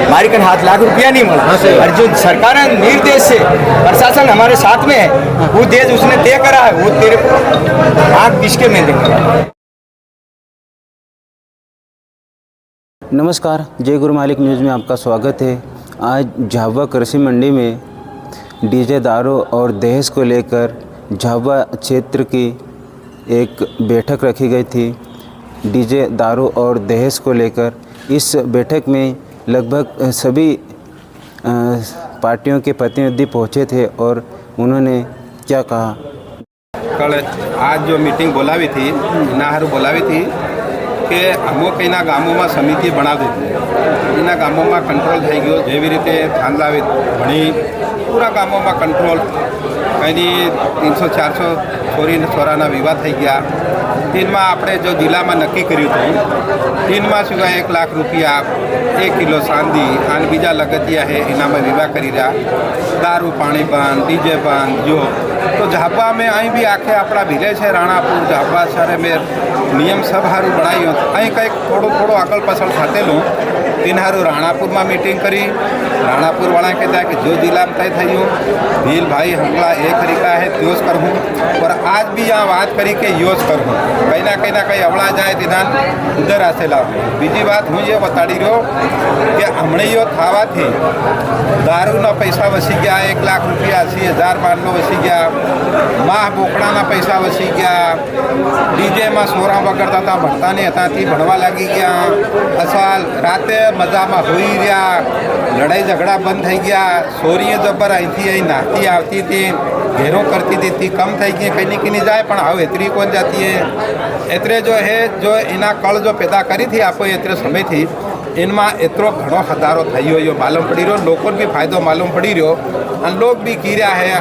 मारी कन 7 लाख रुपया नहीं मिला। और जो सरकार निर्देश से प्रशासन हमारे साथ में है, वो देश उसने तय करा है, वो तेरे को आँख बिस्के में देगा। नमस्कार, जय गुरु मालिक न्यूज़ में आपका स्वागत है। आज झाबुआ कृषि मंडी में डीजे दारू और दहेज को लेकर झाबुआ क्षेत्र की एक बैठक रखी गई थी। डीजे दारू और दहेज को लेकर इस बैठक में लगभग सभी पार्टियों के प्रतिनिधि पहुंचे थे और उन्होंने क्या कहा। कल आज जो मीटिंग बोलावी थी नाहरू बोलावी थी कि अमुक एना गामों में समिति बना दी एना गामों में कंट्रोल थी गयो। जेवी रीते थांदला भणी पूरा गामों में कंट्रोल कहीं 300-400 छोरी छोराना विवाह थी गया। तीन में आपणे जो जिला में नक्की कर्युं हतुं तीन में सिवाय 1 लाख रुपया 1 किलो चांदी और बीजा लगतिया है एना में विवाह करी रहा। दारू पानी बंद, डीजे बंद। जो तो झाबुआ में अँ भी आखे अपना विलेज है राणापुर झाबुआ शहर में नियम सब हारू बनाई अँ कंईक थोड़ो आगल पाछळ थतेलू तीन हारू राणापुर में मीटिंग करी। राणापुर वाला कहता है कि जो जिला में तय थी भील भाई हमला एक तरीका है त्योज करूँ और आज भी यहाँ बात करी कि योज करूँ कहीं ना कहीं अवड़ा जाए तिधान उधर आसे लाभ। बीजी बात हूँ ये बताड़ी रहो कि हमणे यो थावा थी दारू ना पैसा वसी गया 1 लाख रुपया 80,000 बांधलो वसी गया। माह बोकड़ा ना पैसा वसी गया। डीजे में सोरा वगरता था भणता नहीं था थी भणवा लगी गया। असाल राते मजा में हुई रहा। लड़ाई झगड़ा बंद थी गया। सोरीए जबर आई थी आई नहाती आती थी घेरों करती थी कम थी गई कहीं नहीं जाए पण हाव एतरी कौन जाती है। एतरे जो है जो इना कल जो पैदा करी थी आपको एतरे समय थी इनमें एतरो घणो हदारो थयो यो मालूम पड़ी रहो। लोगों भी फायदो मालूम पड़ी रहो और लोग भी कीर्या है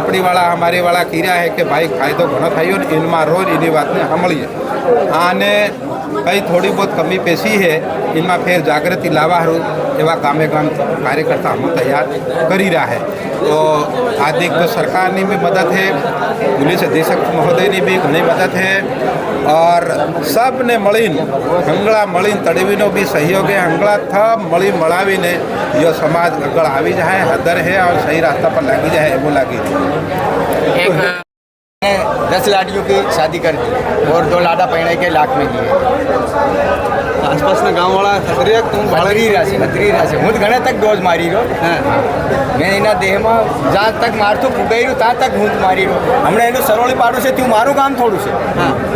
अपनी वाला हमारे वाला कीर्या है कि भाई फायदो घणो थयो इनमें रोज इनी बात ने सामळीए आने कई थोड़ी बहुत कमी पेशी है इनमें फिर जागृति लावा एवं गामे गाम कार्यकर्ता हम तैयार करी रहा है। तो आदिक तो सरकार ने भी मदद है, पुलिस अधीक्षक महोदय ने भी घनी मदद है और सब ने मळीन हंगला मळीन तड़वीनो भी सहयोग है। हंगला था मळी मळावी ने यो समाज अगल आवी जाए हदर है और सही रास्ता पर लागी जाए एवं लागी जाए। 10 लाड़ियों की शादी कर दी और 2 लाड़ा पहने के लाख में दिए। आसपास गाँव वाला खतरे तुम खतरी रहा से हूँ घणे तक डोज मारी रो। मैं एना देह में जहाँ तक मारतो फूगाई रू ત્યાં તક હું મારી રહ્યો। હમણાં એનું સરોળી પાડું છે ત્યાં મારું કામ થોડું છે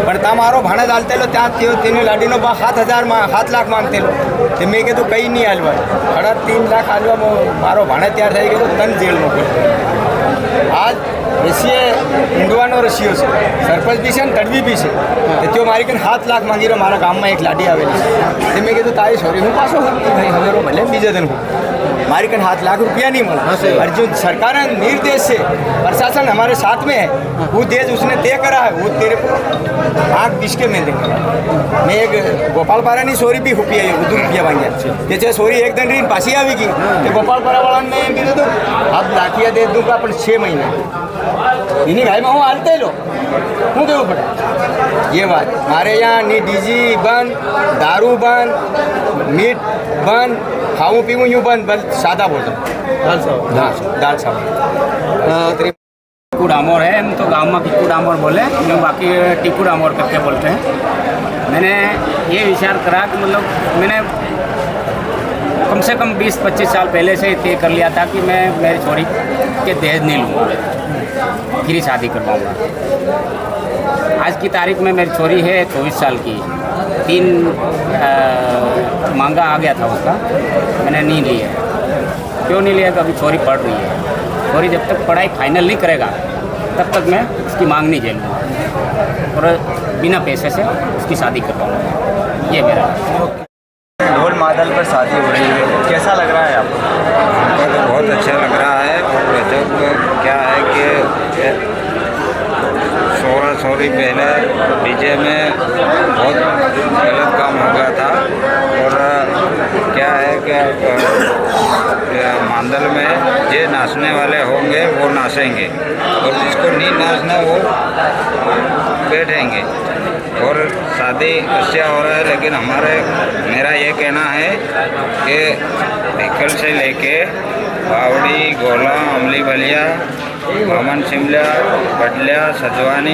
પણ ત્યાં મારો ભાણે ચાલતેલો ત્યાં તેની લાડીનો 7 લાખ માંગતેલો તે મેં કીધું કંઈ નહીં હાલવા 3.5 લાખ હાલવા મારો ભાણે તૈયાર થઈ ગયો તન જેલ મોકલ્યો। આજ રસીએ ઊંડવાનો રસીઓ છે સરપંચ બી છે ને તડવી બી છે તે મારી કને 7 લાખ માંગી રહ્યો। મારા ગામમાં એક લાડી આવેલી છે તે મેં કીધું તારી સોરી હું પાછો હું ભાઈ હવે ભલે બીજે દિન હું मारी कन 7 लाख रुपया नहीं मिला। और जो सरकार निर्देश से प्रशासन हमारे साथ में है, वो देश उसने तय करा है, वो तेरे को आँख बिस्के में देगा। मैं एक गोपालपारा की सोरी भी हुपी है 2 रुपया मांगे जैसे सोरी एक दिन रही पासी आ गई तो गोपालपारा वाला ने एम कीधु अब लाठिया दे दूंगा पर 6 महीने इन्हीं भाई में हूँ हालते लो हूँ देव पड़े। ये बात हमारे यहाँ नी डीजी बंद, दारू बंद, मीट बंद, खाऊं पीऊँ यूँ बंद, बस सादा भोजन दाल चावल। टिक्कू डामोर है हम तो गांव में टिक्कू डामोर बोले हम बाकी टिक्कू डामोर करके बोलते हैं। मैंने ये विचार करा कि मतलब मैंने कम से कम 20-25 साल पहले से तय कर लिया था कि मैं मेरी छोरी के दहेज नहीं लूँगा फिर ही शादी करवाऊँगा। आज की तारीख में मेरी छोरी है 24 साल की। 3 मांगा आ गया था उसका, मैंने नहीं लिया। क्यों नहीं लिया? अभी छोरी पढ़ रही है। छोरी जब तक पढ़ाई फाइनल नहीं करेगा तब तक मैं उसकी मांग नहीं झेलूँगा और बिना पैसे से उसकी शादी करवाऊँगा। ये मेरा ढोल मादल पर शादी हो रही है, कैसा लग रहा है आपको? हमको तो बहुत अच्छा लग रहा है। जब क्या है कि सोरी पहले डीजे में बहुत गलत काम हो गया था और क्या है कि मांदल में जे नाचने वाले होंगे वो नाचेंगे और जिसको नहीं नाचना वो बैठेंगे। और शादी अच्छा हो रहा है, लेकिन मेरा ये कहना है कि भिकल से लेके बावड़ी, गोला, अमली बलिया, बामन शिमला, बडलिया, सजवानी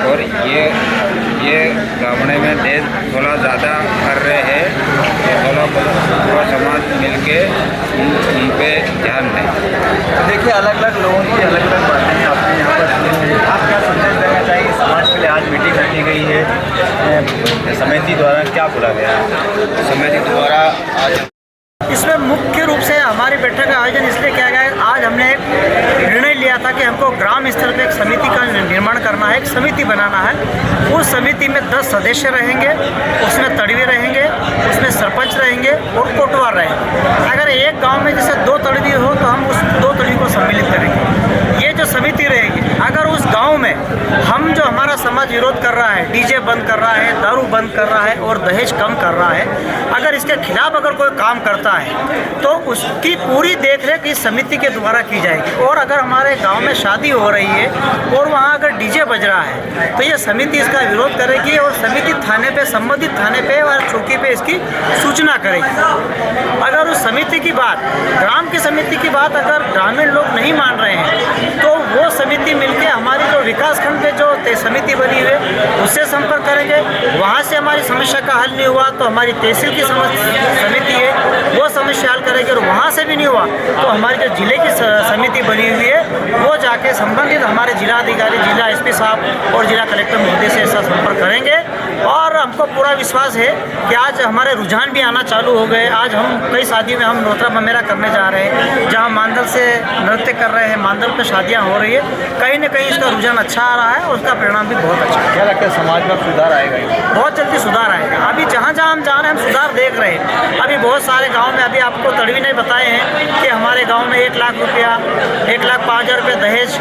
और ये गावड़े में देश थोड़ा ज़्यादा कर रहे हैं, तो थोड़ा समाज मिलके उन पे ध्यान दें। देखिए, अलग अलग लोगों की अलग अलग बातें आपने यहाँ पर सुनी हैं। आप क्या संदेश देना चाहिए समाज के लिए? आज मीटिंग रखी गई है समिति द्वारा, क्या बोला गया है समिति द्वारा आज? इसमें मुख्य रूप से हमारी बैठक का आयोजन इसलिए किया गया है। आज हमने एक निर्णय लिया था कि हमको ग्राम स्तर पर एक समिति का निर्माण करना है, एक समिति बनाना है। उस समिति में 10 सदस्य रहेंगे, उसमें तड़वी रहेंगे, उसमें सरपंच रहेंगे और कोटवार रहेंगे। अगर एक गांव में जैसे 2 तड़वी हो तो हम उस 2 तड़वी को सम्मिलित करेंगे। ये जो समिति रहेगी, अगर उस गांव में हम जो हमारा समाज विरोध कर रहा है, डीजे बंद कर रहा है, दारू बंद कर रहा है और दहेज कम कर रहा है, अगर इसके खिलाफ अगर कोई काम करता है तो उसकी पूरी देखरेख इस समिति के द्वारा की जाएगी। और अगर हमारे गांव में शादी हो रही है और वहां अगर डीजे बज रहा है तो ये समिति इसका विरोध करेगी और समिति थाने पे, संबंधित थाने पे और चौकी पे इसकी सूचना करेगी। अगर उस समिति की बात, ग्राम की समिति की बात अगर ग्रामीण लोग नहीं मान रहे हैं तो वो समिति मिलके हमारी जो विकास खंड पे जो समिति बनी हुई है उससे संपर्क करेंगे। वहाँ से हमारी समस्या का हल नहीं हुआ तो हमारी तहसील की समिति है वो समस्या हल करेगी, और वहाँ से भी नहीं हुआ तो हमारी जो जिले की समिति बनी हुई है वो जाके संबंधित हमारे जिलाधिकारी, जिला एसपी साहब और जिला कलेक्टर महोदय से ऐसा संपर्क करेंगे। और हमको पूरा विश्वास है कि आज हमारे रुझान भी आना चालू हो गए। आज हम कई शादियों में हम नोतरा ममेरा करने जा रहे हैं, जहाँ मांदल से नृत्य कर रहे हैं, मांदल पे शादियाँ हो रही है। कहीं ना कहीं इसका रुझान अच्छा आ रहा है और उसका परिणाम भी बहुत अच्छा है। क्या लगता है समाज में सुधार आएगा? बहुत जल्दी सुधार आएगा। अभी जहाँ जहाँ हम जा रहे हैं हम सुधार देख रहे हैं। अभी बहुत सारे गाँव में, अभी आपको तड़वी ने बताए हैं कि हमारे गाँव में 1 लाख रुपया, 1,05,000 रुपये दहेज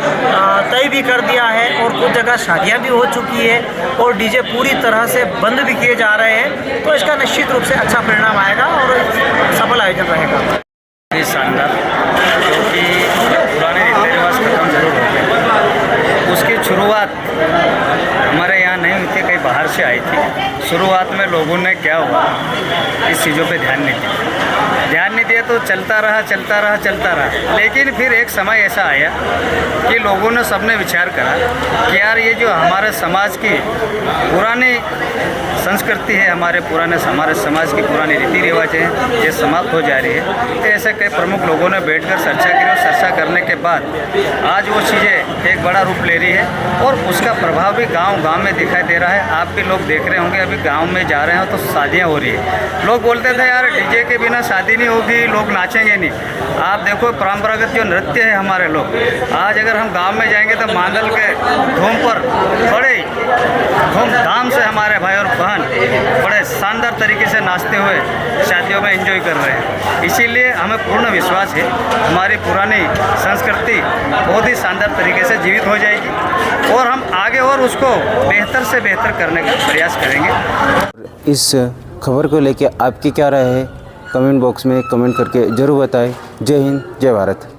तय भी कर दिया है और कुछ जगह शादियाँ भी हो चुकी है और डीजे पूरी तरह से बंद भी किए जा रहे हैं। तो इसका निश्चित रूप से अच्छा परिणाम आएगा और सफल आयोजन रहेगा। शानदार, क्योंकि पुराने रीति रिवाज खत्म जरूर हो गए। उसकी शुरुआत हमारे यहाँ नहीं हुई थी, कहीं बाहर से आई थी। शुरुआत में लोगों ने क्या हुआ, इस चीज़ों पे ध्यान नहीं दिया तो चलता रहा। लेकिन फिर एक समय ऐसा आया कि लोगों ने, सबने विचार करा कि यार ये जो हमारे समाज की पुरानी संस्कृति है, हमारे समाज की पुरानी रीति रिवाज है, ये समाप्त हो जा रही है। तो ऐसे कई प्रमुख लोगों ने बैठकर चर्चा की और चर्चा करने के बाद आज वो चीज़ें एक बड़ा रूप ले रही है और उसका प्रभाव भी गांव में दिखाई दे रहा है। आप भी लोग देख रहे होंगे, अभी गांव में जा रहे हो तो शादियां हो रही है। लोग बोलते थे यार डीजे के बिना शादी नहीं होगी, लोग नाचेंगे नहीं। आप देखो परंपरागत जो नृत्य है हमारे लोग, आज अगर हम गांव में जाएंगे तो मांदल के धूम पर बड़े धूमधाम से हमारे भाई और बहन बड़े शानदार तरीके से नाचते हुए शादियों में एंजॉय कर रहे हैं। इसीलिए हमें पूर्ण विश्वास है हमारी पुरानी संस्कृति बहुत ही शानदार तरीके से जीवित हो जाएगी और हम आगे और उसको बेहतर से बेहतर करने का प्रयास करेंगे। इस खबर को लेकर आपकी क्या राय है, कमेंट बॉक्स में कमेंट करके ज़रूर बताएं। जय हिंद, जय भारत।